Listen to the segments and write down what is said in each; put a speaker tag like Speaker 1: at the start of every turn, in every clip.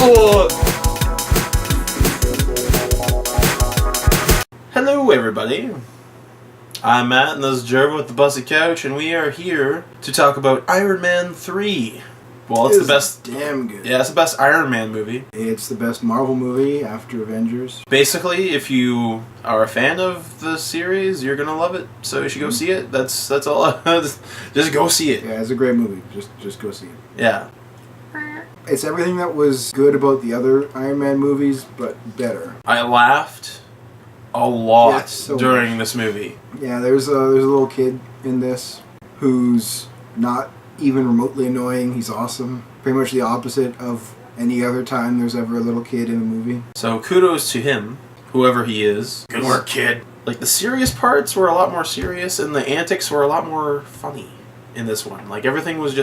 Speaker 1: Oh. Hello everybody, I'm Matt and this is Jerva with the Busted Couch, and we are here to talk about Iron Man 3. Well, it's the best.
Speaker 2: Damn good.
Speaker 1: Yeah, it's the best Iron Man movie.
Speaker 2: It's the best Marvel movie after Avengers.
Speaker 1: Basically, if you are a fan of the series, you're gonna love it. So you should go see it. That's all. Just go see it.
Speaker 2: Yeah, it's a great movie. Just go see it.
Speaker 1: Yeah.
Speaker 2: It's everything that was good about the other Iron Man movies, but better.
Speaker 1: I laughed a lot
Speaker 2: Yeah, so
Speaker 1: during
Speaker 2: much.
Speaker 1: this movie.
Speaker 2: Yeah, there's a little kid in this who's not even remotely annoying. He's awesome. Pretty much the opposite of any other time there's ever a little kid in a movie.
Speaker 1: So kudos to him, whoever he is. Good work, kid. Like, the serious parts were a lot more serious, and the antics were a lot more funny in this one. Like, everything was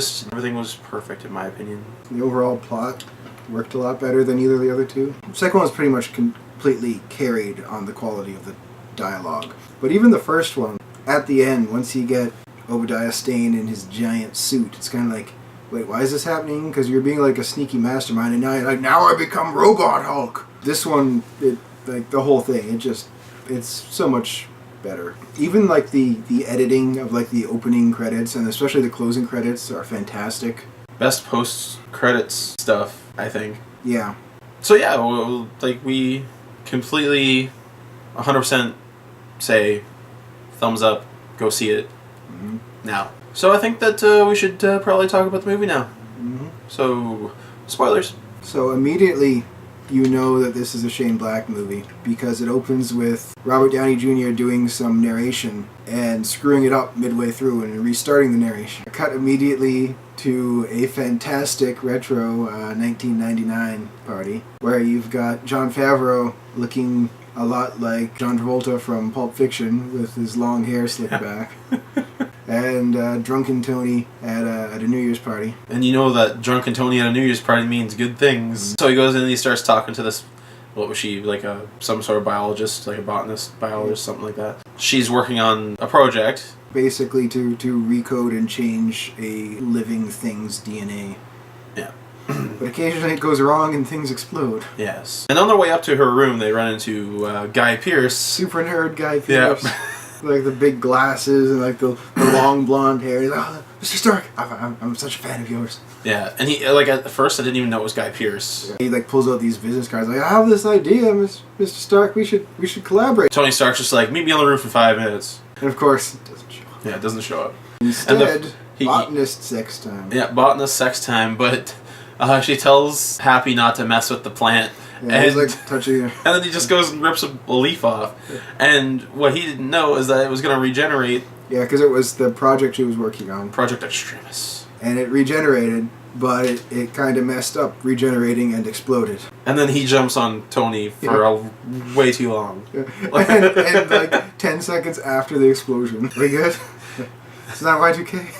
Speaker 1: perfect, in my opinion.
Speaker 2: The overall plot worked a lot better than either of the other two. The second one was pretty much completely carried on the quality of the dialogue. But even the first one, at the end, once you get Obadiah Stane in his giant suit, it's kind of like, wait, why is this happening? Because you're being like a sneaky mastermind, and now you're like, now I become Robot Hulk. This one, like the whole thing, it's so much better. Even like the editing of like the opening credits and especially the closing credits are fantastic.
Speaker 1: Best post-credits stuff, I think.
Speaker 2: Yeah.
Speaker 1: So yeah, like, we completely 100% say thumbs up, go see it now. So I think that we should probably talk about the movie now. So, spoilers.
Speaker 2: So immediately you know that this is a Shane Black movie because it opens with Robert Downey Jr. doing some narration and screwing it up midway through and restarting the narration. Cut immediately to a fantastic retro 1999 party where you've got Jon Favreau looking a lot like John Travolta from Pulp Fiction with his long hair slicked back. And Drunken Tony at a New Year's party.
Speaker 1: And you know that Drunken Tony at a New Year's party means good things. So he goes in and he starts talking to this, what was she, like some sort of biologist, like a biologist, something like that. She's working on a project.
Speaker 2: Basically to recode and change a living thing's DNA.
Speaker 1: Yeah.
Speaker 2: But occasionally it goes wrong and things explode.
Speaker 1: Yes. And on their way up to her room, they run into Guy Pearce.
Speaker 2: Super nerd Guy Pearce.
Speaker 1: Yeah.
Speaker 2: Like the big glasses and like the long blonde hair. He's like, oh, Mr. Stark, I'm such a fan of yours.
Speaker 1: Yeah, and he, like, at first I didn't even know it was Guy Pearce.
Speaker 2: Yeah. He like pulls out these business cards like, I have this idea, Mr. Stark, we should collaborate.
Speaker 1: Tony Stark's just like, meet me on the roof in 5 minutes.
Speaker 2: And of course, it doesn't show up.
Speaker 1: Yeah, it doesn't show up.
Speaker 2: Instead, botanist sex time.
Speaker 1: Yeah, botanist sex time, but she tells Happy not to mess with the plant.
Speaker 2: Yeah,
Speaker 1: and
Speaker 2: he's like touching her.
Speaker 1: And then he just goes and rips a leaf off. And what he didn't know is that it was going to regenerate.
Speaker 2: Yeah, because it was the project she was working on.
Speaker 1: Project Extremis.
Speaker 2: And it regenerated, but it kind of messed up, regenerating and exploded.
Speaker 1: And then he jumps on Tony for way too long.
Speaker 2: Yeah. and like 10 seconds after the explosion. We good? It's not Y2K?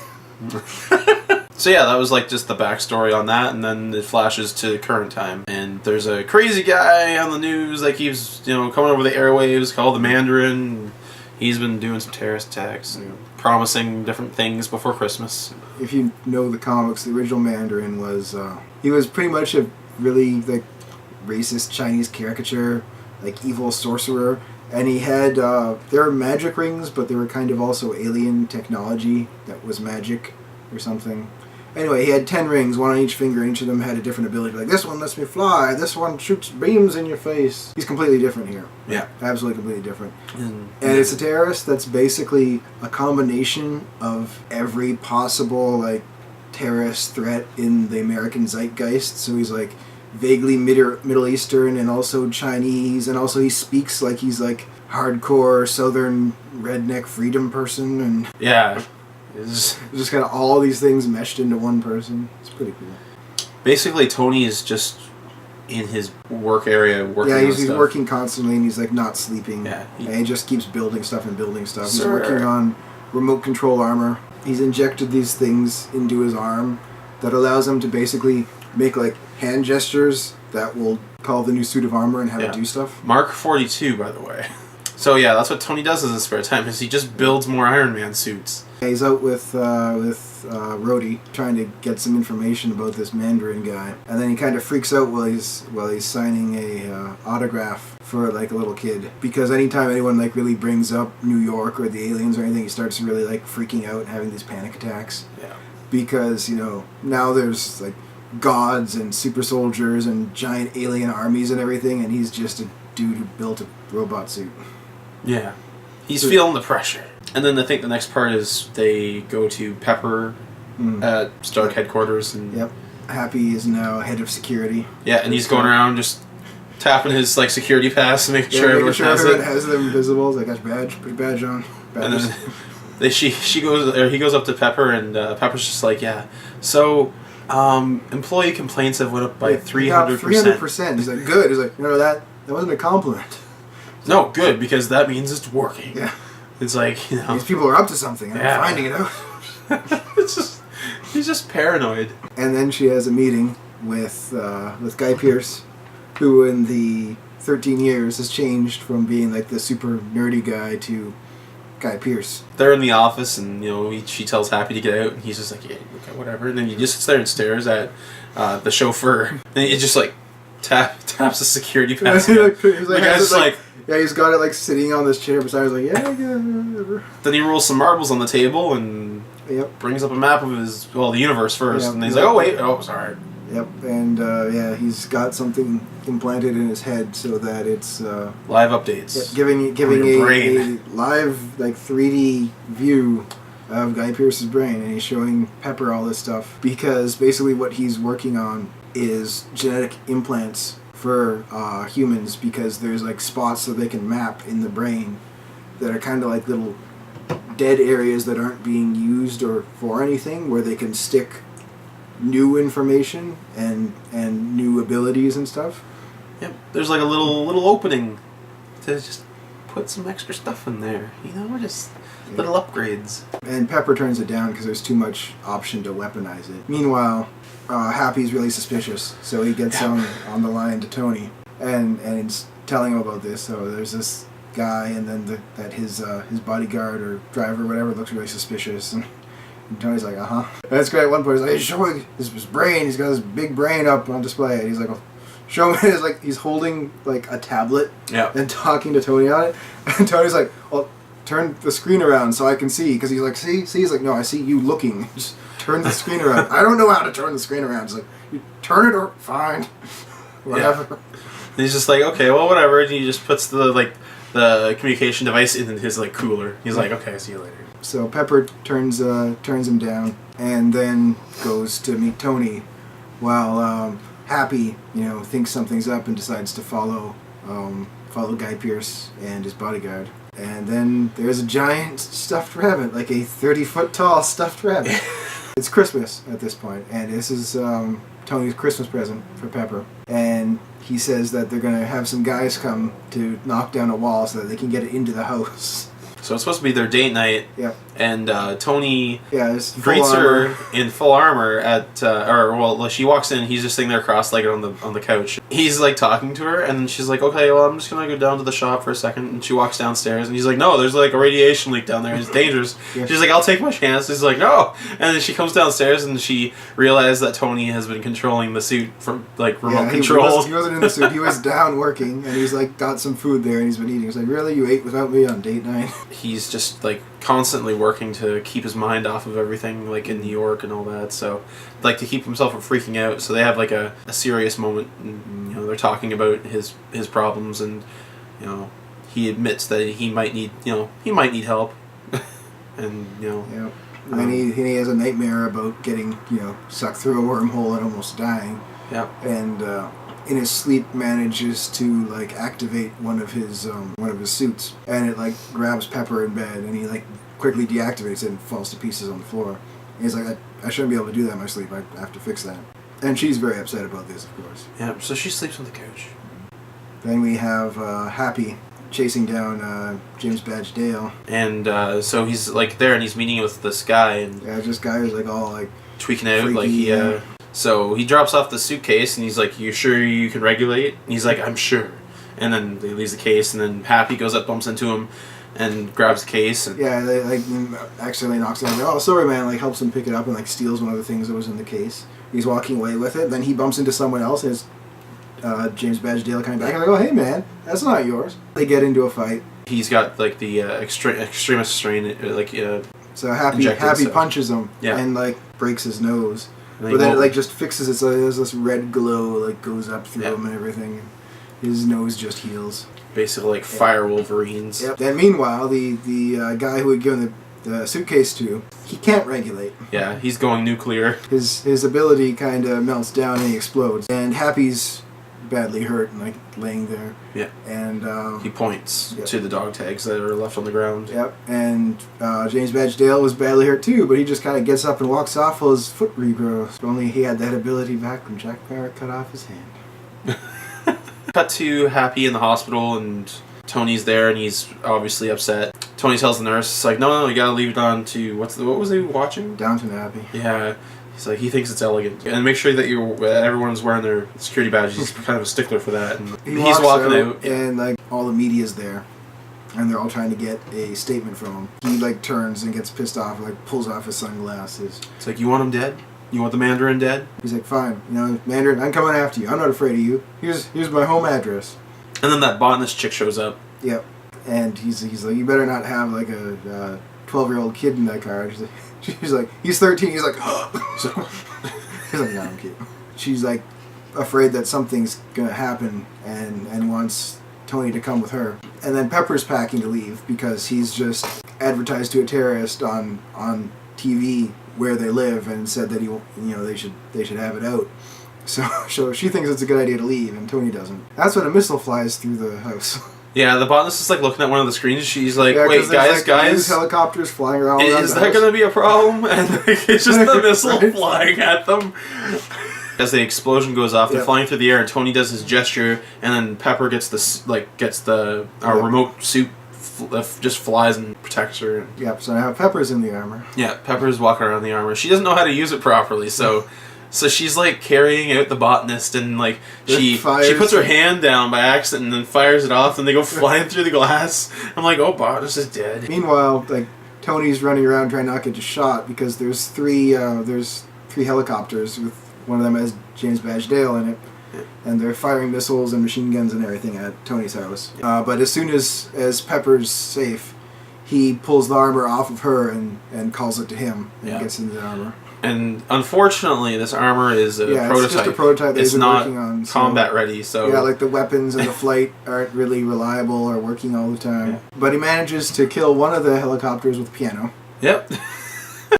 Speaker 1: So yeah, that was like just the backstory on that, and then it flashes to current time. And there's a crazy guy on the news that keeps, coming over the airwaves called the Mandarin. He's been doing some terrorist attacks and promising different things before Christmas.
Speaker 2: If you know the comics, the original Mandarin was, he was pretty much a really, like, racist Chinese caricature, like, evil sorcerer. And he had, there were magic rings, but they were kind of also alien technology that was magic or something. Anyway, he had 10 rings, one on each finger, and each of them had a different ability. Like, this one lets me fly, this one shoots beams in your face. He's completely different here.
Speaker 1: Yeah.
Speaker 2: Absolutely completely different. And it's a terrorist that's basically a combination of every possible, like, terrorist threat in the American zeitgeist. So he's, like, vaguely Middle Eastern and also Chinese, and also he speaks like he's, like, hardcore southern redneck freedom person. And
Speaker 1: yeah.
Speaker 2: it's just kind of all these things meshed into one person. It's pretty cool.
Speaker 1: Basically, Tony is just in his work area working on
Speaker 2: he's
Speaker 1: stuff.
Speaker 2: working constantly and he's like not sleeping.
Speaker 1: Yeah.
Speaker 2: And he just keeps building stuff and building stuff. He's
Speaker 1: Sir.
Speaker 2: working on remote control armor. He's injected these things into his arm that allows him to basically make like hand gestures that will call the new suit of armor and have it do stuff.
Speaker 1: Mark 42, by the way. So yeah, that's what Tony does in his spare time, is he just builds more Iron Man suits.
Speaker 2: He's out with Rhodey, trying to get some information about this Mandarin guy, and then he kind of freaks out while he's signing a autograph for like a little kid, because anytime anyone like really brings up New York or the aliens or anything, he starts really like freaking out and having these panic attacks.
Speaker 1: Yeah.
Speaker 2: Because now there's like gods and super soldiers and giant alien armies and everything, and he's just a dude who built a robot suit.
Speaker 1: Yeah. He's feeling the pressure. And then I think the next part is they go to Pepper at Stark headquarters. And
Speaker 2: Yep. Happy is now head of security.
Speaker 1: Yeah, and he's going around just tapping his like security pass and making sure everyone
Speaker 2: has them visible. He's like, got your badge, put your badge on.
Speaker 1: And then he goes up to Pepper, and Pepper's just like, yeah. So employee complaints have went up by 300%.
Speaker 2: 300%. He's like, good. He's like, that wasn't a compliment.
Speaker 1: No, good, because that means it's working.
Speaker 2: Yeah.
Speaker 1: It's like,
Speaker 2: these people are up to something, and I'm finding it out.
Speaker 1: He's just paranoid.
Speaker 2: And then she has a meeting with Guy Pearce, who in the 13 years has changed from being like the super nerdy guy to Guy Pearce.
Speaker 1: They're in the office, and she tells Happy to get out, and he's just like, yeah, okay, whatever. And then he just sits there and stares at the chauffeur, and he just like taps the security pass.
Speaker 2: He's like,
Speaker 1: the guy's like,
Speaker 2: yeah, he's got it like sitting on this chair beside. He's like, yeah, whatever.
Speaker 1: Then he rolls some marbles on the table and brings up a map of the universe first, and he's like, oh wait, sorry.
Speaker 2: Yep, and he's got something implanted in his head so that it's
Speaker 1: live updates,
Speaker 2: giving a live like 3D view of Guy Pearce's brain, and he's showing Pepper all this stuff because basically what he's working on is genetic implants for humans, because there's like spots that they can map in the brain that are kind of like little dead areas that aren't being used or for anything, where they can stick new information and new abilities and stuff.
Speaker 1: Yep, there's like a little opening to just put some extra stuff in there. Just little upgrades. And
Speaker 2: Pepper turns it down because there's too much option to weaponize it. Meanwhile, Happy's really suspicious, so he gets on the line to Tony and he's telling him about this. So there's this guy, and then his bodyguard or driver or whatever looks really suspicious, and Tony's like, and it's great. At one point, he's like, he's showing his brain. He's got his big brain up on display, and he's like, show me. It's like he's holding like a tablet and talking to Tony on it, and Tony's like, well, turn the screen around so I can see, because he's like, see. He's like, no, I see you looking. Just turn the screen around. I don't know how to turn the screen around. He's like, you turn it or fine, whatever.
Speaker 1: Yeah. And he's just like, okay, well, whatever. And he just puts the communication device in his like cooler. He's like, okay, see you later.
Speaker 2: So Pepper turns him down, and then goes to meet Tony, while Happy thinks something's up and decides to follow Guy Pearce and his bodyguard. And then there's a giant stuffed rabbit, like a 30-foot tall stuffed rabbit. It's Christmas at this point, and this is Tony's Christmas present for Pepper. And he says that they're going to have some guys come to knock down a wall so that they can get it into the house.
Speaker 1: So it's supposed to be their date night.
Speaker 2: Yep.
Speaker 1: And Tony
Speaker 2: greets
Speaker 1: her in full armor she walks in, he's just sitting there cross-legged on the couch. He's like talking to her, and she's like, okay, well, I'm just gonna go down to the shop for a second. And she walks downstairs, and he's like, no, there's like a radiation leak down there, it's dangerous. She's like, I'll take my chance. He's like, no. And then she comes downstairs, and she realized that Tony has been controlling the suit from like remote control.
Speaker 2: He wasn't in the suit, he was down working, and he's like got some food there, and he's been eating. He's like, really, you ate without me on date night?
Speaker 1: He's just like constantly working to keep his mind off of everything, like in New York and all that. So, like, to keep himself from freaking out. So they have like a serious moment. And, they're talking about his problems, and he admits that he might need help. And
Speaker 2: And then he has a nightmare about getting sucked through a wormhole and almost dying.
Speaker 1: Yeah.
Speaker 2: And in his sleep manages to like activate one of his suits, and it like grabs Pepper in bed, and he like quickly deactivates it and falls to pieces on the floor. And he's like, I shouldn't be able to do that in my sleep. I have to fix that. And she's very upset about this, of course.
Speaker 1: Yeah, so she sleeps on the couch.
Speaker 2: Then we have Happy chasing down James Badge Dale.
Speaker 1: And so he's like there, and he's meeting with this guy, and
Speaker 2: this guy is like all like
Speaker 1: tweaking out,
Speaker 2: freaky,
Speaker 1: like So he drops off the suitcase, and he's like, you sure you can regulate? And he's like, I'm sure. And then he leaves the case, and then Happy goes up, bumps into him, and grabs the case. And
Speaker 2: Yeah, they like accidentally knocks it down. Like, oh, sorry, man! Like helps him pick it up and like steals one of the things that was in the case. He's walking away with it. Then he bumps into someone else, and it's James Badge Dale coming back. I'm like, oh, hey, man, that's not yours. They get into a fight.
Speaker 1: he's got like the extremist strain,
Speaker 2: So Happy
Speaker 1: injected himself.
Speaker 2: punches him
Speaker 1: Yeah.
Speaker 2: and like breaks his nose.
Speaker 1: and
Speaker 2: But then it like just fixes it, so there's this red glow like goes up through
Speaker 1: Yeah.
Speaker 2: him and everything. His nose just heals.
Speaker 1: basically like fire Wolverines.
Speaker 2: Yep. Then meanwhile, the guy who had given the suitcase to, he can't regulate.
Speaker 1: Yeah, he's going nuclear.
Speaker 2: His ability kind of melts down and he explodes. And Happy's badly hurt and like laying there.
Speaker 1: Yeah.
Speaker 2: And
Speaker 1: He points
Speaker 2: Yep.
Speaker 1: to the dog tags that are left on the ground.
Speaker 2: yep. And James Badge Dale was badly hurt too, but he just kind of gets up and walks off while his foot regrows. Only he had that ability back when Jack Barrett cut off his hand.
Speaker 1: Cut to Happy in the hospital, and Tony's there, and he's obviously upset. Tony tells the nurse, it's like, no, you gotta leave it on to, what was he watching?
Speaker 2: Downton Abbey.
Speaker 1: Yeah. He's like, he thinks it's elegant. And make sure that everyone's wearing their security badges. He's kind of a stickler for that. And
Speaker 2: He
Speaker 1: he's
Speaker 2: walks
Speaker 1: walking
Speaker 2: out,
Speaker 1: out.
Speaker 2: and like all the media's there, and they're all trying to get a statement from him. He like turns and gets pissed off, and like pulls off his sunglasses.
Speaker 1: It's like, you want him dead? You want the Mandarin dead?
Speaker 2: He's like, fine, Mandarin, I'm coming after you. I'm not afraid of you. Here's my home address.
Speaker 1: And then that botanist chick shows up.
Speaker 2: Yep. And he's like, you better not have like a 12-year-old kid in that car. She's like, he's 13. He's like, he's like, no, I'm kidding. She's like afraid that something's gonna happen and wants Tony to come with her. And then Pepper's packing to leave because he's just advertised to a terrorist on TV where they live and said that they should have it out. So she thinks it's a good idea to leave, and Tony doesn't. That's when a missile flies through the house.
Speaker 1: Yeah, the botanist is like looking at one of the screens. She's like,
Speaker 2: Yeah, 'cause
Speaker 1: wait,
Speaker 2: there's,
Speaker 1: guys,
Speaker 2: used helicopters flying around.
Speaker 1: is
Speaker 2: the
Speaker 1: that
Speaker 2: house.
Speaker 1: going to be a problem? And like, it's just the missile
Speaker 2: Right.
Speaker 1: flying at them. As the explosion goes off, they're
Speaker 2: Yep.
Speaker 1: flying through the air, and Tony does his gesture, and then Pepper gets the
Speaker 2: Yep.
Speaker 1: remote suit, just flies and protects her.
Speaker 2: Yep. So now Pepper's in the armor.
Speaker 1: Yeah, Pepper's walking around the armor. She doesn't know how to use it properly, so she's like carrying out the botanist, and like she
Speaker 2: Fires.
Speaker 1: puts her hand down by accident and then fires it off, and they go flying through the glass. I'm like, oh, botanist is dead.
Speaker 2: Meanwhile, like Tony's running around trying not to get shot because there's three helicopters with one of them has James Badge Dale in it, and they're firing missiles and machine guns and everything at Tony's house. But as soon as Pepper's safe, he pulls the armor off of her and calls it to him and
Speaker 1: Yeah.
Speaker 2: gets into the armor.
Speaker 1: And unfortunately, this armor is a
Speaker 2: Yeah,
Speaker 1: prototype.
Speaker 2: it's just a prototype that
Speaker 1: It's
Speaker 2: he's been
Speaker 1: not
Speaker 2: working on. So,
Speaker 1: combat ready, so
Speaker 2: yeah, like the weapons and the flight aren't really reliable or working all the time. But he manages to kill one of the helicopters with a piano.
Speaker 1: Yep.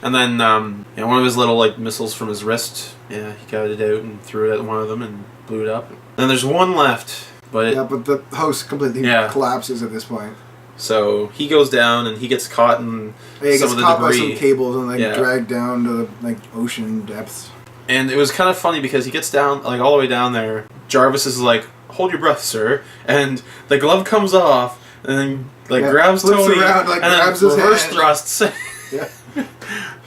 Speaker 1: And then one of his little like missiles from his wrist, he got it out and threw it at one of them and blew it up. Then there's one left, but
Speaker 2: Yeah, but the host completely collapses at this point.
Speaker 1: so he goes down and he gets caught in
Speaker 2: He
Speaker 1: some
Speaker 2: gets
Speaker 1: of the
Speaker 2: caught by
Speaker 1: debris.
Speaker 2: some cables and
Speaker 1: Yeah.
Speaker 2: dragged down to the ocean depths.
Speaker 1: And it was kind of funny because he gets down, like all the way down there. Jarvis is like, "Hold your breath, sir," and the glove comes off, and then grabs
Speaker 2: flips
Speaker 1: Tony,
Speaker 2: around, like,
Speaker 1: and
Speaker 2: grabs
Speaker 1: then
Speaker 2: his
Speaker 1: reverse
Speaker 2: hand.
Speaker 1: thrusts,
Speaker 2: Yeah.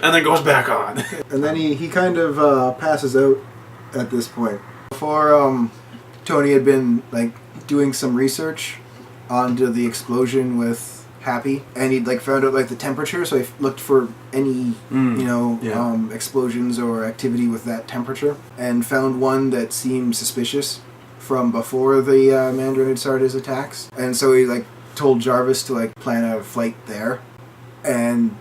Speaker 1: and then goes back on.
Speaker 2: And then he kind of passes out at this point. Before Tony had been like doing some research onto the explosion with Happy, and he'd like found out like the temperature, so he looked for any explosions or activity with that temperature, and found one that seemed suspicious from before the Mandarin had started his attacks. And so he like told Jarvis to like plan a flight there, and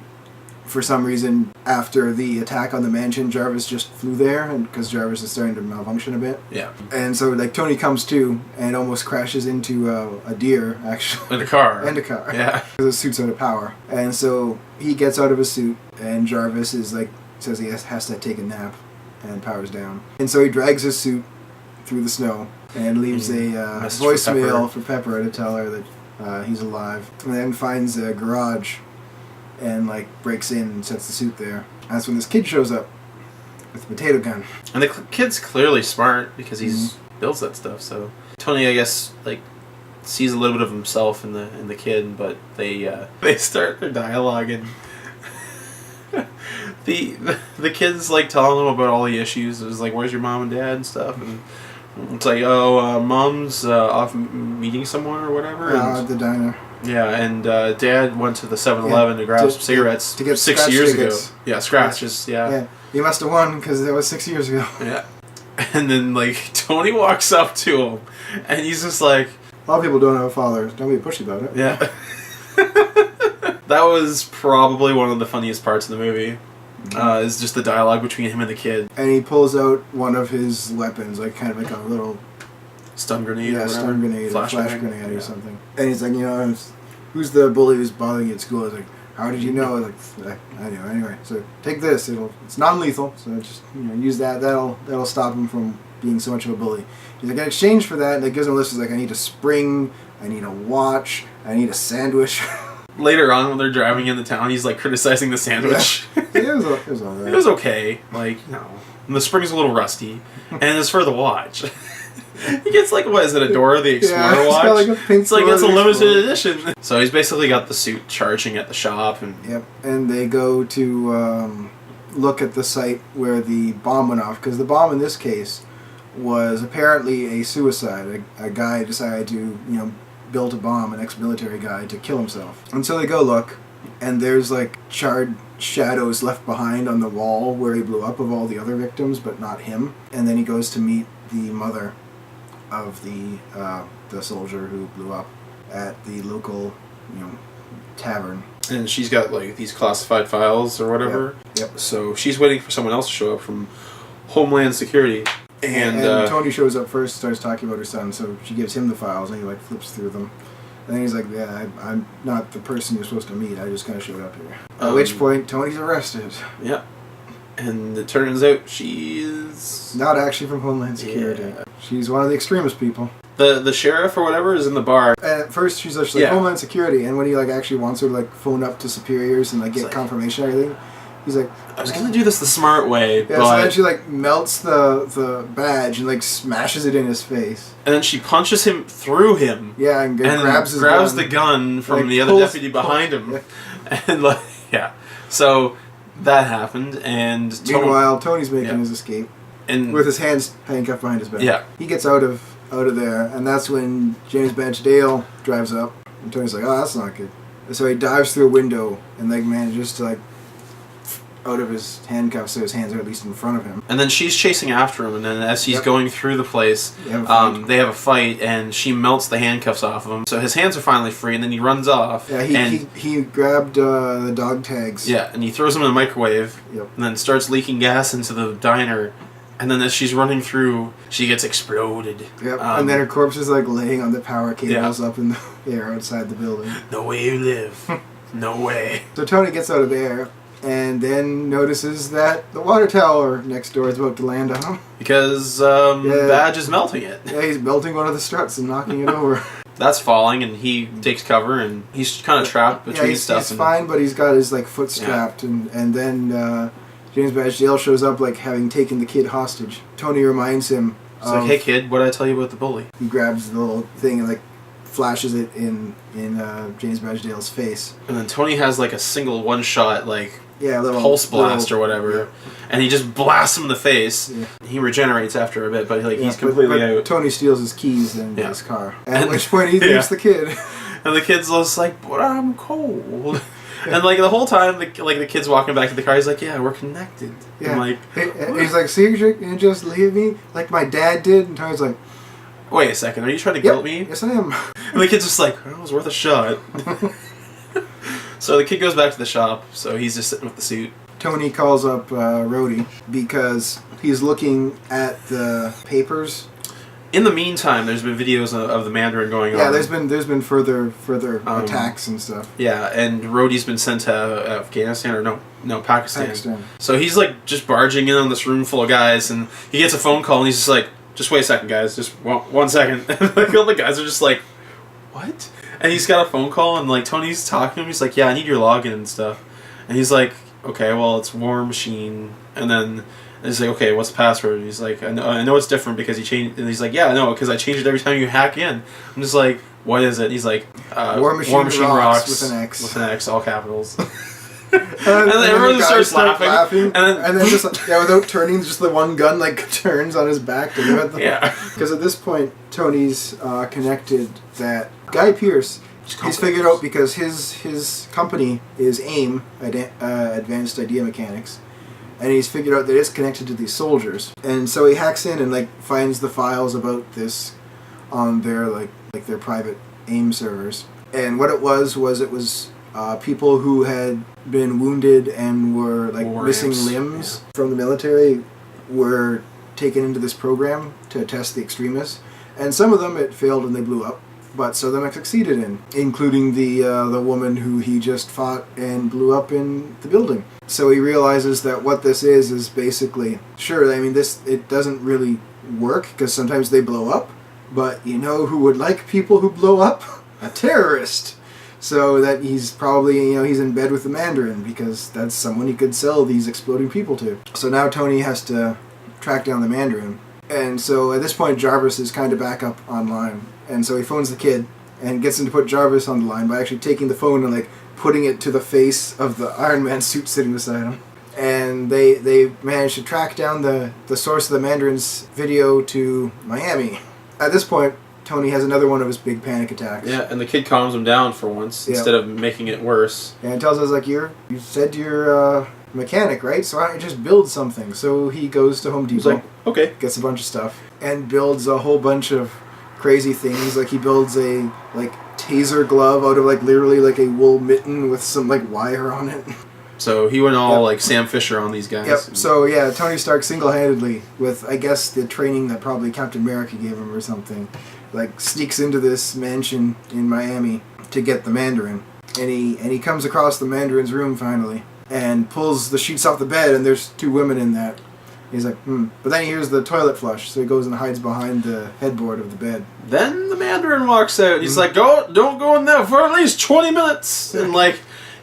Speaker 2: for some reason, after the attack on the mansion, Jarvis just flew there, and because Jarvis is starting to malfunction a bit.
Speaker 1: Yeah,
Speaker 2: And so, like, Tony comes to and almost crashes into a deer, actually.
Speaker 1: in a car.
Speaker 2: And a car.
Speaker 1: Yeah.
Speaker 2: Because his suit's out of power. And so he gets out of his suit, and Jarvis is like says he has to take a nap, and powers down. And so he drags his suit through the snow and leaves a
Speaker 1: message for
Speaker 2: voicemail for Pepper to tell her that he's alive. And then finds a garage and like breaks in and sets the suit there. That's when this kid shows up with a potato gun.
Speaker 1: And the kid's clearly smart because he's builds that stuff. So Tony, I guess, like sees a little bit of himself in the kid, but they start their dialogue and the kid's like telling them about all the issues. It's like, where's your mom and dad and stuff, and it's like, oh, mom's off meeting someone or whatever.
Speaker 2: At the diner.
Speaker 1: Yeah, and Dad went to the 7-Eleven to grab some cigarettes
Speaker 2: to get
Speaker 1: 6
Speaker 2: scratch
Speaker 1: years
Speaker 2: tickets.
Speaker 1: ago. Yeah, scratches. Yeah.
Speaker 2: Yeah, you must have won because that was 6 years ago.
Speaker 1: Yeah. And then like Tony walks up to him, and he's just like,
Speaker 2: A lot of people don't have a father. Don't be pushy about it.
Speaker 1: yeah. That was probably one of the funniest parts of the movie. Is just the dialogue between him and the kid.
Speaker 2: And he pulls out one of his weapons, like kind of like a little
Speaker 1: Stun grenade.
Speaker 2: yeah,
Speaker 1: or
Speaker 2: stun grenade, or flash grenade, or
Speaker 1: yeah.
Speaker 2: something. And he's like, you know, who's the bully who's bothering you at school? I was like, how did you know? I was like, I knew. Anyway, so take this. It's non-lethal, so just use that. That'll stop him from being so much of a bully. He's like, in exchange for that, and it gives him a list. He's like, I need a spring, I need a watch, I need a sandwich.
Speaker 1: Later on, when they're driving into town, he's like criticizing the sandwich.
Speaker 2: Yeah, it was all right.
Speaker 1: It was okay. Like, and the spring's a little rusty. And as for the watch, he gets like, what is it, a Dora the Explorer
Speaker 2: it's
Speaker 1: watch?
Speaker 2: got like a pink
Speaker 1: It's like,
Speaker 2: Dora
Speaker 1: it's a
Speaker 2: the
Speaker 1: limited
Speaker 2: Explorer.
Speaker 1: edition. So he's basically got the suit charging at the shop. And
Speaker 2: Yep, and they go to look at the site where the bomb went off, because the bomb in this case was apparently a suicide. A guy decided to, build a bomb, an ex-military guy, to kill himself. And so they go look, and there's like charred shadows left behind on the wall where he blew up of all the other victims, but not him. And then he goes to meet the mother of the soldier who blew up at the local, tavern.
Speaker 1: and she's got like these classified files or whatever.
Speaker 2: Yep.
Speaker 1: So she's waiting for someone else to show up from Homeland Security. And
Speaker 2: Tony shows up first, starts talking about her son, so she gives him the files, and he like flips through them. And then he's like, yeah, I'm not the person you're supposed to meet, I just kind of showed up here. At which point, Tony's arrested.
Speaker 1: Yeah. And it turns out she's
Speaker 2: Not actually from Homeland Security.
Speaker 1: Yeah.
Speaker 2: She's one of the extremist people.
Speaker 1: the sheriff or whatever is in the bar.
Speaker 2: And at first, she's actually like,
Speaker 1: Yeah.
Speaker 2: Homeland Security, and when he like actually wants her to like phone up to superiors and like get
Speaker 1: like-
Speaker 2: confirmation and everything, he's like,
Speaker 1: I was gonna do this the smart way,
Speaker 2: yeah. So then
Speaker 1: but
Speaker 2: she like melts the badge and like smashes it in his face.
Speaker 1: and then she punches him through him.
Speaker 2: Yeah, and
Speaker 1: And
Speaker 2: grabs his
Speaker 1: grabs
Speaker 2: gun.
Speaker 1: the gun from
Speaker 2: Like,
Speaker 1: the other
Speaker 2: pulls-
Speaker 1: deputy behind him,
Speaker 2: Yeah.
Speaker 1: and like so that happened. And
Speaker 2: Meanwhile, Tony's making
Speaker 1: Yeah.
Speaker 2: his escape
Speaker 1: and
Speaker 2: with his hands handcuffed behind his back.
Speaker 1: Yeah.
Speaker 2: He gets out of there, and that's when James Badge Dale drives up, and Tony's like, "Oh, that's not good." And so he dives through a window and like manages to like out of his handcuffs, so his hands are at least in front of him.
Speaker 1: and then she's chasing after him, and then as he's
Speaker 2: Yep.
Speaker 1: going through the place,
Speaker 2: They have a fight.
Speaker 1: they have a fight, and she melts the handcuffs off of him, so his hands are finally free, and then he runs off.
Speaker 2: Yeah,
Speaker 1: and
Speaker 2: he grabbed the dog tags.
Speaker 1: yeah, and he throws them in the microwave,
Speaker 2: Yep.
Speaker 1: and then starts leaking gas into the diner. And then as she's running through, she gets exploded.
Speaker 2: Yep. And then her corpse is like laying on the power cables
Speaker 1: Yeah.
Speaker 2: up in the air outside the building.
Speaker 1: No way you live. No way.
Speaker 2: So Tony gets out of there and then notices that the water tower next door is about to land on him.
Speaker 1: Because
Speaker 2: Yeah.
Speaker 1: Badge is melting it.
Speaker 2: Yeah, he's melting one of the struts and knocking it over.
Speaker 1: That's falling, and he takes cover, and he's kind of trapped between
Speaker 2: he's
Speaker 1: stuff.
Speaker 2: He's
Speaker 1: and,
Speaker 2: fine, but he's got his like foot strapped, and then James Badge Dale shows up like having taken the kid hostage. Tony reminds him.
Speaker 1: He's like, "Hey kid, what did I tell you about the bully?"
Speaker 2: He grabs the little thing and like flashes it in James Badge Dale's face.
Speaker 1: And then Tony has like a single one-shot like
Speaker 2: Yeah, a little
Speaker 1: pulse blast
Speaker 2: little-
Speaker 1: or whatever, and he just blasts him in the face.
Speaker 2: Yeah.
Speaker 1: He regenerates after a bit, but like
Speaker 2: Yeah,
Speaker 1: he's completely
Speaker 2: but
Speaker 1: out.
Speaker 2: Tony steals his keys and
Speaker 1: Yeah.
Speaker 2: his car. At
Speaker 1: And-
Speaker 2: which point he
Speaker 1: Yeah.
Speaker 2: leaves the kid.
Speaker 1: And the kid's just like, "But I'm cold." And like the whole time, the kid's walking back to the car. He's like, "Yeah, we're connected."
Speaker 2: Yeah.
Speaker 1: I'm like,
Speaker 2: He's like, "See, you can just leave me like my dad did." And Tony's like,
Speaker 1: "Wait a second, are you trying to
Speaker 2: "Yep,
Speaker 1: guilt me?"
Speaker 2: yes I am."
Speaker 1: And the kid's just like, "Well, it was worth a shot." So the kid goes back to the shop. So he's just sitting with the suit.
Speaker 2: Tony calls up Rhodey because he's looking at the papers.
Speaker 1: In the meantime, there's been videos of the Mandarin going on.
Speaker 2: Yeah, there's been further
Speaker 1: Um,
Speaker 2: attacks and stuff.
Speaker 1: Yeah, and Rhodey's been sent to Afghanistan or no Pakistan.
Speaker 2: Pakistan.
Speaker 1: So he's like just barging in on this room full of guys, and he gets a phone call, and he's just like, "Just wait a second, guys. Just one second." And like all the guys are just like, "What?" And he's got a phone call, and like Tony's talking to him. He's like, "Yeah, I need your login and stuff." And he's like, "Okay, well, it's War Machine." And then he's like, "Okay, what's the password?" And he's like, I know it's different because you changed." And he's like, "Yeah, I know, because I change it every time you hack in." I'm just like, "What is it?" And he's like,
Speaker 2: War Machine rocks with an X.
Speaker 1: With an X, all capitals.
Speaker 2: And
Speaker 1: then everyone
Speaker 2: the
Speaker 1: starts
Speaker 2: guys start
Speaker 1: laughing,
Speaker 2: and then just like, without turning, just the one gun like turns on his back to do it.
Speaker 1: Yeah.
Speaker 2: Because at this point, Tony's connected that Guy Pearce He's figured out because his company is AIM, Advanced Idea Mechanics, and he's figured out that it's connected to these soldiers. And so he hacks in and like finds the files about this on their their private AIM servers. And what it was people who had been wounded and were like
Speaker 1: War
Speaker 2: missing
Speaker 1: amps.
Speaker 2: limbs from the military were taken into this program to test the extremists. And some of them it failed and they blew up. But some of them succeeded in, including the woman who he just fought and blew up in the building. So he realizes that what this is basically, sure, I mean, it doesn't really work because sometimes they blow up, but you know who would like people who blow up? A terrorist. So that he's probably, he's in bed with the Mandarin because that's someone he could sell these exploding people to. So now Tony has to track down the Mandarin. And so at this point, Jarvis is kind of back up online. And so he phones the kid and gets him to put Jarvis on the line by actually taking the phone and like putting it to the face of the Iron Man suit sitting beside him. And they manage to track down the source of the Mandarin's video to Miami. At this point, Tony has another one of his big panic attacks.
Speaker 1: Yeah, and the kid calms him down for once instead of making it worse.
Speaker 2: And tells us like, you said you're a mechanic, right? So why don't you just build something? So he goes to Home Depot.
Speaker 1: He's like, okay.
Speaker 2: Gets a bunch of stuff and builds a whole bunch of crazy things. Like he builds a taser glove out of literally a wool mitten with some wire on it.
Speaker 1: So he went all like Sam Fisher on these guys.
Speaker 2: Yep. So yeah, Tony Stark single-handedly, with I guess the training that probably Captain America gave him or something, sneaks into this mansion in Miami to get the Mandarin. And he comes across the Mandarin's room finally and pulls the sheets off the bed, and there's two women in that. He's like, But then he hears the toilet flush, so he goes and hides behind the headboard of the bed.
Speaker 1: Then the Mandarin walks out. He's like, don't go in there for at least 20 minutes. And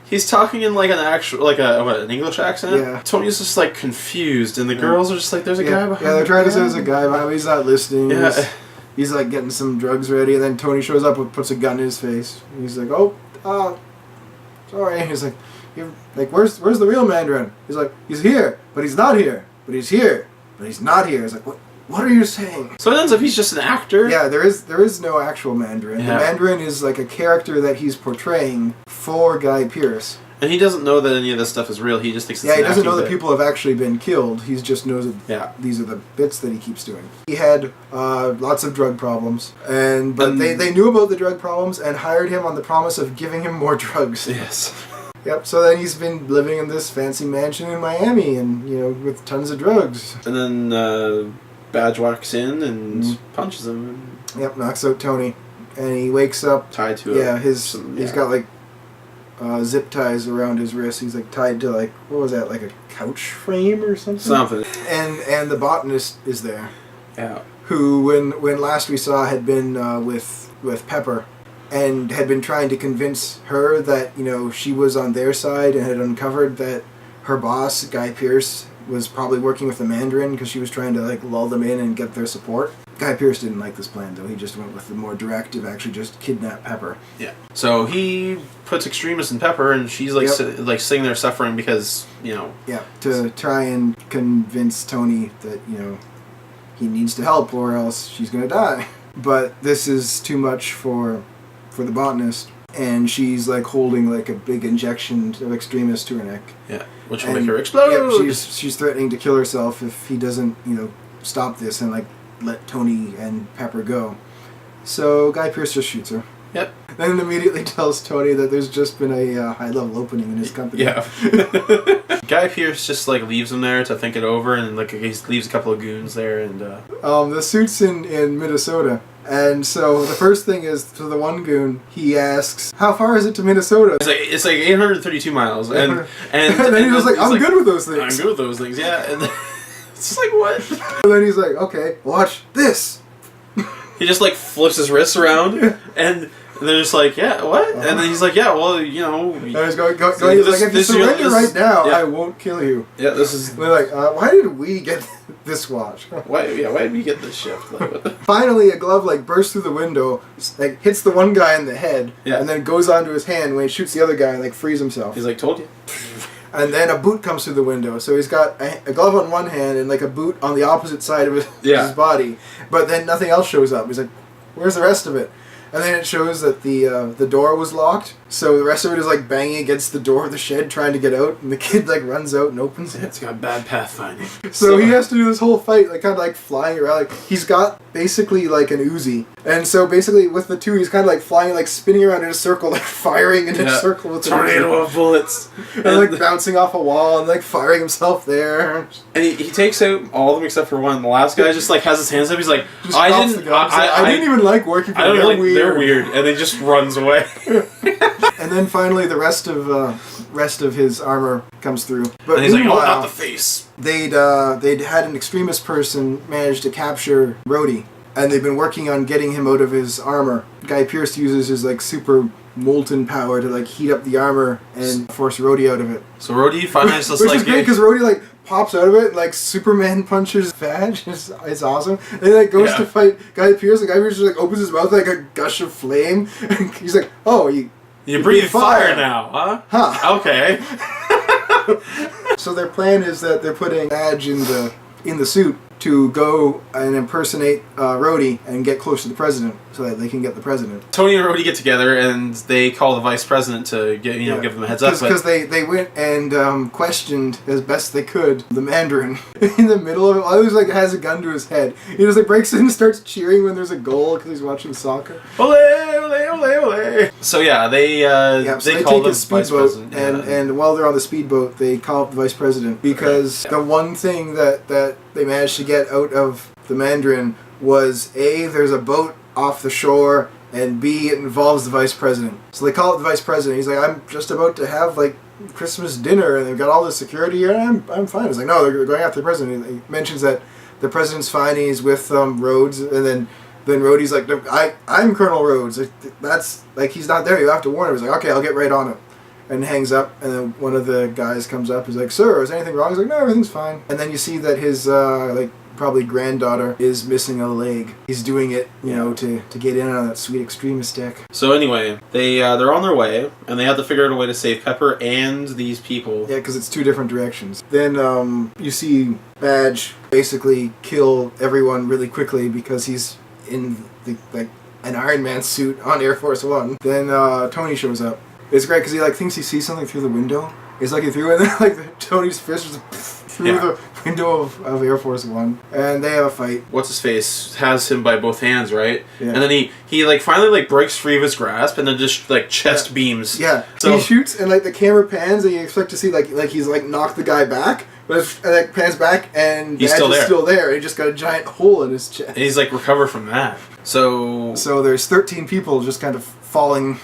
Speaker 1: he's talking in an actual, an English accent.
Speaker 2: Yeah.
Speaker 1: Tony's just confused, and the girls are just like, there's a guy behind.
Speaker 2: Yeah, they're trying to say there's a guy behind him. He's not listening.
Speaker 1: Yeah.
Speaker 2: He's getting some drugs ready, and then Tony shows up and puts a gun in his face. He's like, sorry. He's like, where's the real Mandarin? He's like, he's here, but he's not here. But he's here, but he's not here. He's like, what are you saying?
Speaker 1: So it ends up he's just an actor?
Speaker 2: Yeah, there is no actual Mandarin.
Speaker 1: Yeah.
Speaker 2: The Mandarin is a character that he's portraying for Guy Pearce.
Speaker 1: And he doesn't know that any of this stuff is real. He just thinks it's
Speaker 2: he
Speaker 1: an
Speaker 2: doesn't know
Speaker 1: acting
Speaker 2: that
Speaker 1: bit.
Speaker 2: people have actually been killed. He just knows that these are the bits that he keeps doing. He had lots of drug problems, but they knew about the drug problems and hired him on the promise of giving him more drugs.
Speaker 1: Yes.
Speaker 2: Yep, so then he's been living in this fancy mansion in Miami and, with tons of drugs.
Speaker 1: And then Badge walks in and punches him.
Speaker 2: Yep, knocks out Tony. And he wakes up.
Speaker 1: Tied to
Speaker 2: he's got zip ties around his wrist. He's tied to what was that, a couch frame or something?
Speaker 1: Something.
Speaker 2: And the botanist is there.
Speaker 1: Yeah.
Speaker 2: Who, when last we saw, had been with Pepper. And had been trying to convince her that, she was on their side and had uncovered that her boss, Guy Pearce, was probably working with the Mandarin because she was trying to, lull them in and get their support. Guy Pearce didn't like this plan, though. He just went with the more direct of actually just kidnap Pepper.
Speaker 1: Yeah. So he puts Extremis in Pepper, and she's, sitting there suffering because, Yeah,
Speaker 2: to try and convince Tony that, he needs to help or else she's going to die. But this is too much for the botanist, and she's holding a big injection of Extremis to her neck.
Speaker 1: Yeah, which will make her explode.
Speaker 2: Yep, she's threatening to kill herself if he doesn't, stop this and let Tony and Pepper go. So Guy Pearce just shoots her.
Speaker 1: Yep.
Speaker 2: Then immediately tells Tony that there's just been a high-level opening in his company.
Speaker 1: Yeah. Guy Pearce just leaves him there to think it over, and he leaves a couple of goons there, and
Speaker 2: the suit's in Minnesota. And so the first thing is, to the one goon, he asks, how far is it to Minnesota?
Speaker 1: It's 832 miles. And
Speaker 2: then he was like, I'm good with those things.
Speaker 1: I'm good with those things, yeah. And it's just what?
Speaker 2: And then he's like, okay, watch this.
Speaker 1: He just flips his wrists around, and they're just like, yeah, what? And then he's like, yeah, well,
Speaker 2: And he's going, he's like, if you surrender right now, I won't kill you.
Speaker 1: Yeah, this is...
Speaker 2: And they're like, why did we get this watch?
Speaker 1: Why did we get this shift?
Speaker 2: Finally, a glove bursts through the window, hits the one guy in the head, and then goes onto his hand when he shoots the other guy and frees himself.
Speaker 1: He's like, told you.
Speaker 2: And then a boot comes through the window, so he's got a glove on one hand and a boot on the opposite side of his body. But then nothing else shows up. He's like, where's the rest of it? And then it shows that the door was locked, so the rest of it is like banging against the door of the shed trying to get out, and the kid like runs out and opens it.
Speaker 1: It's got bad pathfinding.
Speaker 2: So he has to do this whole fight, like kind of like flying around. Like he's got basically like an Uzi, and so basically with the two, he's kind of like flying, like spinning around in a circle, like firing in a circle with the
Speaker 1: tornado of bullets,
Speaker 2: and like bouncing off a wall and like firing himself there.
Speaker 1: And he takes out all of them except for one. The last guy just like has his hands up. He's like,
Speaker 2: Just drops the gun. I didn't even like working for them.
Speaker 1: They're weird, and he just runs away.
Speaker 2: And then finally, the rest of his armor comes through. But
Speaker 1: and he's like, "Oh,
Speaker 2: meanwhile,
Speaker 1: not the face."
Speaker 2: They'd had an extremist person manage to capture Rhodey, and they've been working on getting him out of his armor. Guy Pearce uses his like super molten power to like heat up the armor and force Rhodey out of it.
Speaker 1: So Rhodey finally just
Speaker 2: Which
Speaker 1: like
Speaker 2: is great because Rhodey like pops out of it and like Superman punches Badge. It's awesome. And he like goes to fight Guy Pearce. And Guy Pearce just like opens his mouth like a gush of flame. And he's like, "Oh, you
Speaker 1: breathe fire now, huh?
Speaker 2: Huh.
Speaker 1: Okay."
Speaker 2: So their plan is that they're putting Badge in the suit to go and impersonate Rhodey and get close to the president so that they can get the president.
Speaker 1: Tony and Rhodey get together and they call the vice president to give them a heads up.
Speaker 2: Because they went and questioned as best they could the Mandarin in the middle of it. While he like has a gun to his head, he just like breaks in and starts cheering when there's a goal because he's watching soccer.
Speaker 1: Ole, ole, ole, ole. So yeah, they call the vice president,
Speaker 2: and while they're on the speedboat, they call up the vice president because the one thing that they managed to get out of the Mandarin was A, there's a boat off the shore, and B, it involves the vice president. So they call it the vice president. He's like, "I'm just about to have like Christmas dinner, and they've got all this security here, and I'm fine." It's like, "No, they're going after the president." He mentions that the president's fine. He's with Rhodes, and then Rhodey's like, "No, I'm Colonel Rhodes. That's like he's not there. You have to warn him." He's like, "Okay, I'll get right on it." And hangs up, and then one of the guys comes up. He's like, "Sir, is anything wrong?" He's like, "No, everything's fine." And then you see that his probably granddaughter is missing a leg. He's doing it, to get in on that sweet extremist deck.
Speaker 1: So anyway, they're on their way, and they have to figure out a way to save Pepper and these people.
Speaker 2: Yeah, because it's two different directions. Then you see Badge basically kill everyone really quickly because he's in an Iron Man suit on Air Force One. Then Tony shows up. It's great because he thinks he sees something through the window. He's looking through it, and then Tony's fist just through the window of Air Force One, and they have a fight.
Speaker 1: What's his face has him by both hands, right?
Speaker 2: Yeah.
Speaker 1: And then he finally breaks free of his grasp, and then just chest beams.
Speaker 2: Yeah.
Speaker 1: So
Speaker 2: he shoots, and the camera pans, and you expect to see he's knocked the guy back, but it pans back, and
Speaker 1: he's still
Speaker 2: there. He just got a giant hole in his chest.
Speaker 1: And he's recover from that. So
Speaker 2: there's 13 people just kind of falling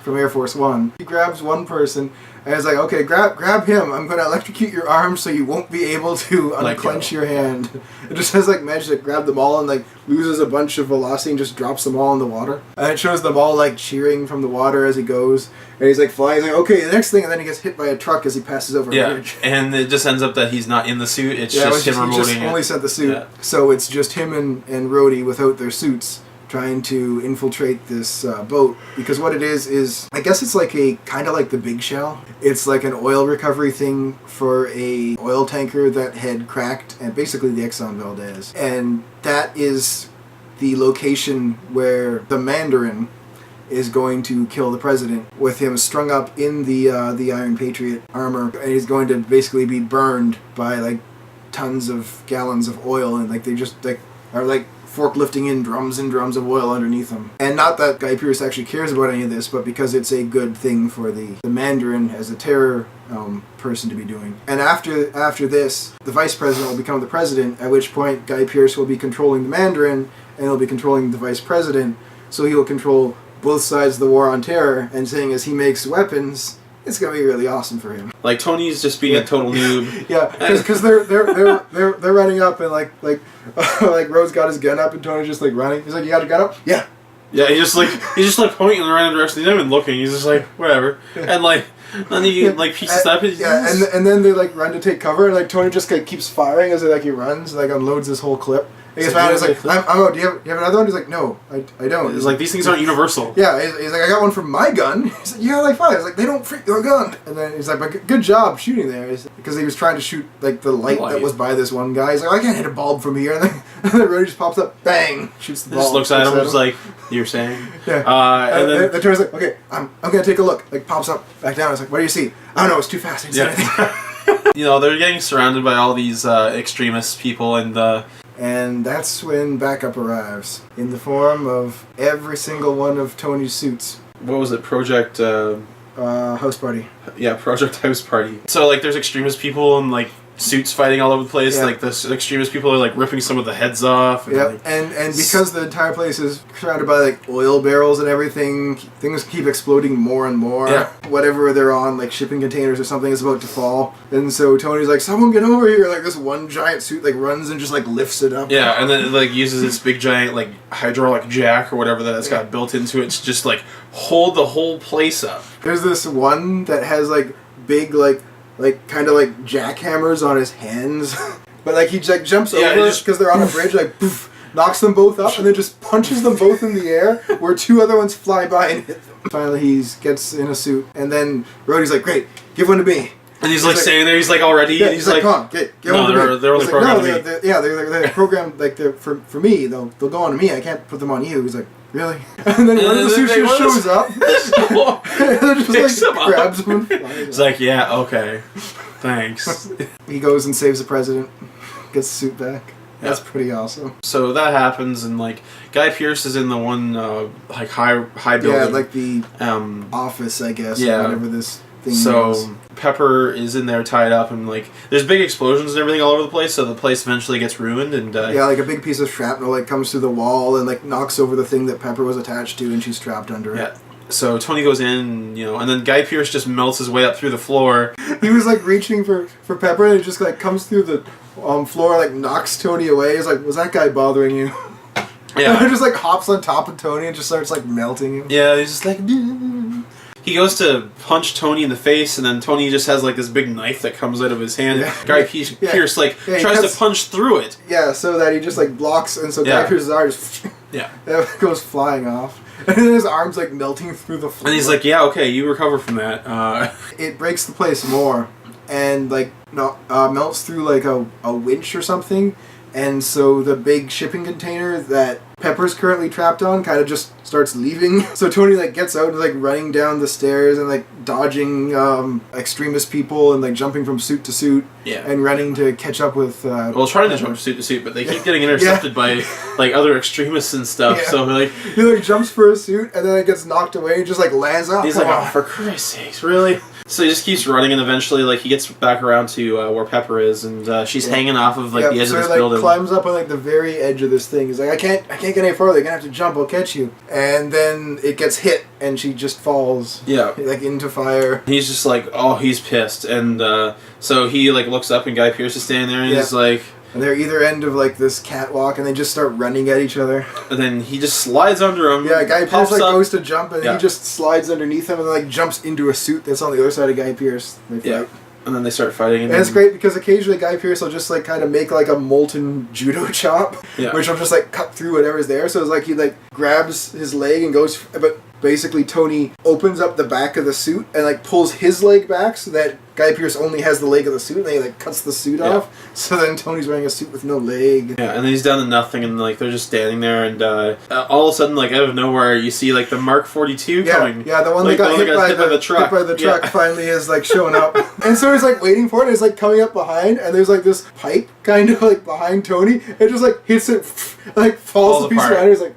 Speaker 2: from Air Force One. He grabs one person and is like, "Okay, grab him. I'm going to electrocute your arm so you won't be able to unclench your hand." It just has magic to grab them all and loses a bunch of velocity and just drops them all in the water. And it shows them all cheering from the water as he goes. And he's flying. He's like, "Okay, the next thing," and then he gets hit by a truck as he passes over a bridge.
Speaker 1: And it just ends up that he's not in the suit. It's just him remoting it.
Speaker 2: He just only sent the suit. Yeah. So it's just him and Rhodey without their suits, trying to infiltrate this boat, because what it is I guess it's a kind of like the Big Shell. It's an oil recovery thing for a oil tanker that had cracked, and basically the Exxon Valdez, and that is the location where the Mandarin is going to kill the president, with him strung up in the Iron Patriot armor, and he's going to basically be burned by tons of gallons of oil, and they just are forklifting in drums and drums of oil underneath them. And not that Guy Pearce actually cares about any of this, but because it's a good thing for the Mandarin as a terror person to be doing. And after this, the vice president will become the president, at which point Guy Pearce will be controlling the Mandarin, and he'll be controlling the vice president, so he will control both sides of the war on terror, and seeing as he makes weapons, it's gonna be really awesome for him.
Speaker 1: Tony's just being a total noob.
Speaker 2: Yeah, because they're running up, and Rhodes got his gun up, and Tony's just running. He's like, "You got your gun up?" Yeah.
Speaker 1: Yeah, he's just pointing in the random direction. He's not even looking. He's just whatever. And then he pieces up.
Speaker 2: And then they run to take cover, and Tony just keeps firing as he runs, unloads this whole clip. He gets mad. He's like, I'm out. Do you have another one? He's like, no, I don't.
Speaker 1: It's like, these things aren't universal.
Speaker 2: Yeah, he's like, I got one from my gun. He's like, yeah, like 5. He's like, they don't freak your gun. And then he's like, but good job shooting there. Because he was trying to shoot like the light that was by this one guy. He's like, I can't hit a bulb from here. And then Rhodey just pops up, bang, shoots the bulb.
Speaker 1: Just looks at him, just like, you're saying?
Speaker 2: Yeah.
Speaker 1: And then
Speaker 2: the turner's like, okay, I'm gonna take a look. Like, pops up, back down. It's like, what do you see? I don't know, it's too fast. I didn't see anything.
Speaker 1: you know, they're getting surrounded by all these extremist people,
Speaker 2: and that's when backup arrives in the form of every single one of Tony's suits.
Speaker 1: what was it, Project...
Speaker 2: House Party.
Speaker 1: Yeah, Project House Party. So, like, there's extremist people in, like, suits fighting all over the place.
Speaker 2: Yeah.
Speaker 1: Like, the extremist people are, like, ripping some of the heads off. And,
Speaker 2: Yep,
Speaker 1: like,
Speaker 2: and because the entire place is surrounded by, like, oil barrels and everything, things keep exploding more and more.
Speaker 1: Yeah.
Speaker 2: Whatever they're on, like, shipping containers or something is about to fall. And so Tony's like, someone get over here! Like, this one giant suit, like, runs and just, like, lifts it up.
Speaker 1: yeah, and then it, like, uses its big giant, like, hydraulic jack or whatever that it's got built into it to just, like, hold the whole place up.
Speaker 2: There's this one that has, like, big, like kind of like jackhammers on his hands. But, like, he, like, jumps over because they're on a bridge, like, poof, knocks them both up, and then just punches them both in the air, where 2 other ones fly by and hit them. Finally, he gets in a suit, and then Rhodey's like, great, give one to me.
Speaker 1: And he's, like, standing there, he's, like, already,
Speaker 2: Yeah,
Speaker 1: and he's like,
Speaker 2: come on, get
Speaker 1: no,
Speaker 2: one to me.
Speaker 1: they're only
Speaker 2: He's
Speaker 1: programmed
Speaker 2: like,
Speaker 1: to me.
Speaker 2: they're programmed, like, they're for me, they'll go on to me, I can't put them on you. He's like, really? And then one of the suits just shows up, and then just, like, grabs him and flies
Speaker 1: It's like, yeah, okay, thanks.
Speaker 2: He goes and saves the president, gets the suit back. That's pretty awesome.
Speaker 1: So that happens, and, like, Guy Pearce is in the one, like, high building.
Speaker 2: Yeah, like the office, I guess,
Speaker 1: yeah.
Speaker 2: or whatever this thing
Speaker 1: So
Speaker 2: is.
Speaker 1: Pepper is in there tied up, and, like, there's big explosions and everything all over the place, so the place eventually gets ruined, and...
Speaker 2: yeah, like a big piece of shrapnel, like, comes through the wall and, like, knocks over the thing that Pepper was attached to, and she's trapped under it.
Speaker 1: Yeah. So Tony goes in, you know, and then Guy Pearce just melts his way up through the floor.
Speaker 2: He was, like, reaching for Pepper, and it just, like, comes through the floor, like, knocks Tony away. He's like, was that guy bothering you?
Speaker 1: Yeah.
Speaker 2: And it just, like, hops on top of Tony and just starts, like, melting him.
Speaker 1: Yeah, he's just like... He goes to punch Tony in the face, and then Tony just has, like, this big knife that comes out of his hand.
Speaker 2: Yeah.
Speaker 1: Guy Pearce, like,
Speaker 2: Yeah,
Speaker 1: tries to punch through it.
Speaker 2: Yeah, so that he just, like, blocks, and so
Speaker 1: Yeah.
Speaker 2: Guy Pearce's arm just
Speaker 1: Yeah.
Speaker 2: goes flying off. And then his arm's, like, melting through the floor.
Speaker 1: And he's like, yeah, okay, you recover from that.
Speaker 2: It breaks the place more, and, like, melts through, like, a winch or something, and so the big shipping container that Pepper's currently trapped on kind of just starts leaving. So Tony, like, gets out and is, like, running down the stairs and, like, dodging extremist people and, like, jumping from suit to suit.
Speaker 1: Yeah.
Speaker 2: And running to catch up with...
Speaker 1: well, trying to jump suit to suit, but they keep getting intercepted by, like, other extremists and stuff,
Speaker 2: Yeah.
Speaker 1: so, like...
Speaker 2: He, like, jumps for a suit, and then it gets knocked away and just, like, lands up.
Speaker 1: He's like, oh, for Christ's sakes, really? So he just keeps running, and eventually, like, he gets back around to where Pepper is, and she's hanging off of, like, the edge of this
Speaker 2: he, like,
Speaker 1: building.
Speaker 2: climbs up on, like, the very edge of this thing. He's like, I can't get any further. You're gonna have to jump. I'll catch you. And then it gets hit, and she just falls.
Speaker 1: Yeah.
Speaker 2: Like, into fire.
Speaker 1: He's just like, oh, he's pissed, and so he, like, looks up, and Guy Pearce is standing there, and he's like...
Speaker 2: And they're either end of, like, this catwalk, and they just start running at each other.
Speaker 1: And then he just slides under him.
Speaker 2: Yeah, Guy Pearce,
Speaker 1: pops
Speaker 2: like,
Speaker 1: up.
Speaker 2: goes to jump, and
Speaker 1: Yeah.
Speaker 2: he just slides underneath him, and then, like, jumps into a suit that's on the other side of Guy Pearce. They fight.
Speaker 1: Yeah. And then they start fighting.
Speaker 2: And it's great because occasionally Guy Pearce will just, like, kind of make, like, a molten judo chop,
Speaker 1: Yeah.
Speaker 2: which will just, like, cut through whatever's there. So it's like he, like, grabs his leg and goes, but basically Tony opens up the back of the suit and, like, pulls his leg back so that Guy Pearce only has the leg of the suit, and then he, like, cuts the suit off. So then Tony's wearing a suit with no leg.
Speaker 1: Yeah, and then he's down to nothing, and, like, they're just standing there, and all of a sudden, like, out of nowhere, you see, like, the Mark 42 coming.
Speaker 2: Yeah, the one
Speaker 1: Like,
Speaker 2: that got hit by
Speaker 1: the truck.
Speaker 2: hit by the truck
Speaker 1: Yeah.
Speaker 2: finally is, like, showing up. And so he's, like, waiting for it, and it's, like, coming up behind, and there's, like, this pipe kind of, like, behind Tony. It just, like, hits it, like, falls to pieces
Speaker 1: apart.
Speaker 2: behind. He's like,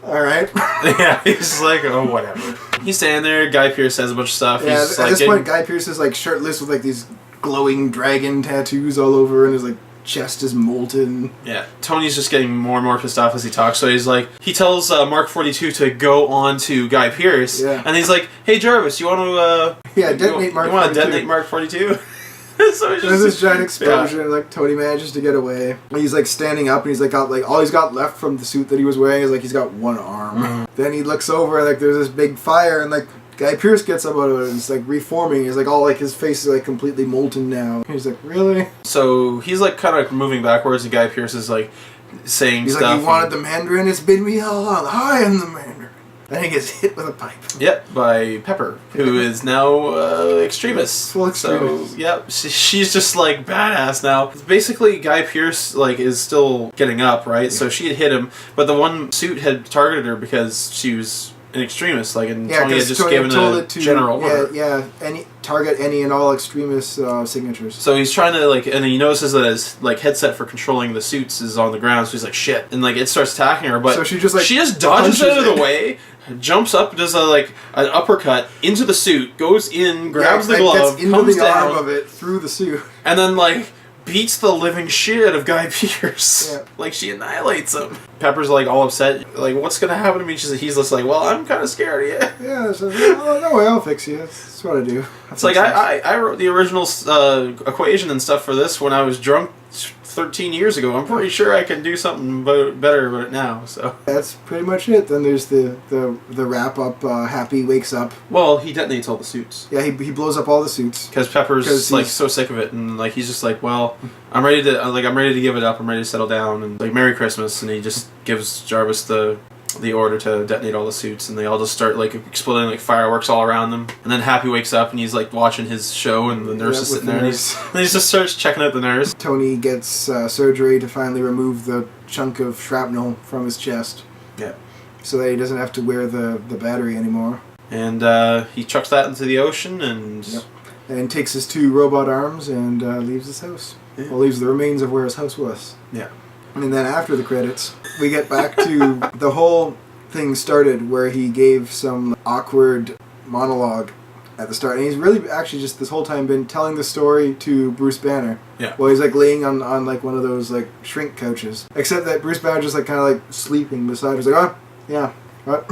Speaker 2: alright.
Speaker 1: Yeah, he's just like, oh, whatever. He's standing there, Guy Pearce says a bunch of stuff.
Speaker 2: Yeah,
Speaker 1: he's just,
Speaker 2: at
Speaker 1: like,
Speaker 2: this point, Guy Pearce is, like, shirtless with, like, these glowing dragon tattoos all over, and his, like, chest is molten.
Speaker 1: Yeah, Tony's just getting more and more pissed off as he talks, so he's like, he tells Mark 42 to go on to Guy Pearce, and he's like, hey Jarvis, you want to,
Speaker 2: detonate Mark 42.
Speaker 1: You want to detonate Mark 42? So
Speaker 2: There's this giant explosion, and, like, Tony manages to get away. And he's, like, standing up, and he's, like, got, like, all he's got left from the suit that he was wearing is, like, he's got one arm. Then he looks over, and, like, there's this big fire, and, like, Guy Pearce gets up out of it, and it's, like, reforming. He's, like, all, like, his face is, like, completely molten now. He's like, really?
Speaker 1: So he's, like, kind of moving backwards, and Guy Pearce is, like, saying
Speaker 2: He's
Speaker 1: stuff.
Speaker 2: like, you wanted the Mandarin? It's been me all along. I am the Mandarin. And he gets hit with a pipe.
Speaker 1: Yep, by Pepper, who is now extremist.
Speaker 2: Full extremist.
Speaker 1: So, yep, she's just like badass now. Basically, Guy Pearce like is still getting up, right? So she had hit him, but the one suit had targeted her because she was an extremist. Like, and Tony had just given a general order.
Speaker 2: Yeah, target any and all extremist signatures.
Speaker 1: So he's trying to like, and he notices that his like headset for controlling the suits is on the ground. So he's like, shit, and like it starts attacking her. But
Speaker 2: so she just
Speaker 1: dodges out of the way. Jumps up, does an uppercut into the suit, goes in, grabs the glove,
Speaker 2: gets into
Speaker 1: comes
Speaker 2: the
Speaker 1: down,
Speaker 2: arm of it through the suit,
Speaker 1: and then like beats the living shit out of Guy Pearce.
Speaker 2: Yeah.
Speaker 1: Like she annihilates him. Pepper's like all upset, like what's gonna happen to me? He's just like, well, I'm kind of scared of you.
Speaker 2: Yeah, so no way, I'll fix you. That's what I do.
Speaker 1: It's like I wrote the original equation and stuff for this when I was drunk 13 years ago. I'm pretty sure I can do something better about it now. So
Speaker 2: that's pretty much it. Then there's the wrap up. Happy wakes up.
Speaker 1: Well, he detonates all the suits.
Speaker 2: Yeah, he blows up all the suits
Speaker 1: because Pepper's like so sick of it, and like he's just like, well, I'm ready to give it up. I'm ready to settle down, and like Merry Christmas, and he just gives Jarvis the order to detonate all the suits, and they all just start like exploding like fireworks all around them. And then Happy wakes up and he's like watching his show, and the nurse is sitting there, and he just starts checking out the nurse.
Speaker 2: Tony gets surgery to finally remove the chunk of shrapnel from his chest.
Speaker 1: Yeah.
Speaker 2: So that he doesn't have to wear the battery anymore.
Speaker 1: And he chucks that into the ocean, and
Speaker 2: and takes his 2 robot arms and leaves his house.
Speaker 1: Yeah.
Speaker 2: Well, leaves the remains of where his house was.
Speaker 1: Yeah.
Speaker 2: And then after the credits, we get back to the whole thing started where he gave some awkward monologue at the start. And he's really actually just this whole time been telling the story to Bruce Banner.
Speaker 1: Yeah.
Speaker 2: While he's like laying on like one of those like shrink couches. Except that Bruce Banner just like kind of like sleeping beside him. He's like, oh, yeah, what?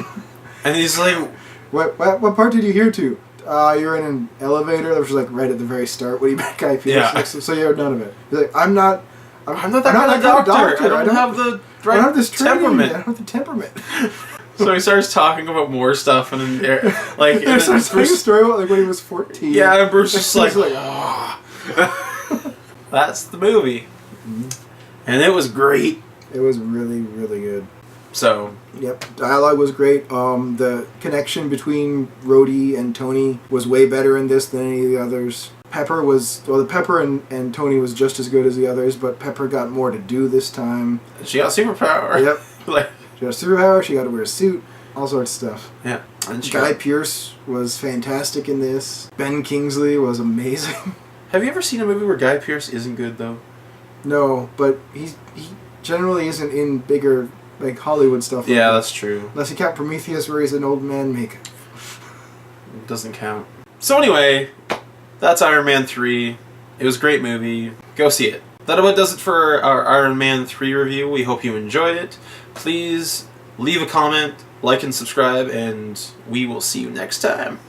Speaker 1: And he's like,
Speaker 2: what part did you hear to? You're in an elevator. That was like right at the very start when he met Guy Pearce.
Speaker 1: Yeah.
Speaker 2: So you heard none of it. He's like, I'm not that kind of doctor.
Speaker 1: I don't have the right
Speaker 2: I don't have this
Speaker 1: temperament.
Speaker 2: I don't have the temperament.
Speaker 1: So he starts talking about more stuff, and then like
Speaker 2: He starts telling a story about like when he was 14.
Speaker 1: Yeah, and Bruce is like,
Speaker 2: oh.
Speaker 1: That's the movie, and it was great.
Speaker 2: It was really, really good.
Speaker 1: So
Speaker 2: yep, dialogue was great. The connection between Rhodey and Tony was way better in this than any of the others. Pepper and Tony was just as good as the others, but Pepper got more to do this time.
Speaker 1: She got superpower.
Speaker 2: Yep.
Speaker 1: Like,
Speaker 2: she got a superpower, she got to wear a suit, all sorts of stuff.
Speaker 1: Yeah. And
Speaker 2: Guy Pearce was fantastic in this. Ben Kingsley was amazing.
Speaker 1: Have you ever seen a movie where Guy Pearce isn't good, though?
Speaker 2: No, but he generally isn't in bigger like Hollywood stuff.
Speaker 1: Yeah,
Speaker 2: like
Speaker 1: that's true.
Speaker 2: Unless you count Prometheus where he's an old man making.
Speaker 1: It doesn't count. So anyway, that's Iron Man 3. It was a great movie. Go see it. That about does it for our Iron Man 3 review. We hope you enjoyed it. Please leave a comment, like and subscribe, and we will see you next time.